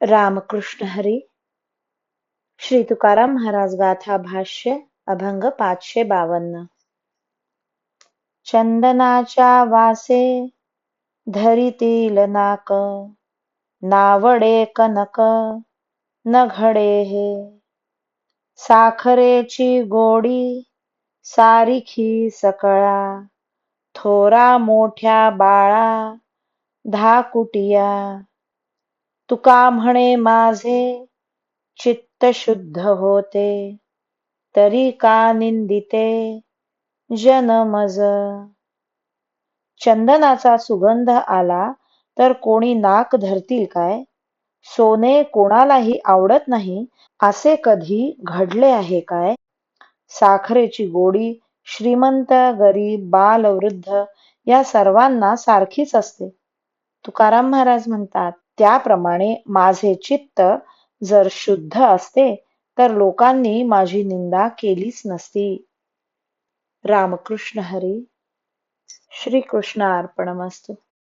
रामकृष्ण हरी. श्री तुकाराम महाराज गाथा भाष्य अभंग 552. चंदनाच्या वासे धरितील नाक, नावडे कनक न घडे हे. साखरेची गोडी सारिखी सकळा, थोरा मोठ्या बाळा धाकुटिया. तुका म्हणे माझे चित्त शुद्ध होते, तरी का निंदिते जन मज. चंदनाचा सुगंध आला तर कोणी नाक धरतील काय? सोने कोणालाही आवडत नाही असे कधी घडले आहे काय? साखरेची गोडी श्रीमंत गरीब बाल वृद्ध या सर्वांना सारखीच असते. तुकाराम महाराज म्हणतात, त्याप्रमाणे माझे चित्त जर शुद्ध असते तर लोकांनी माझी निंदा केलीच नसती. रामकृष्ण हरी. श्री कृष्ण अर्पणमस्तु.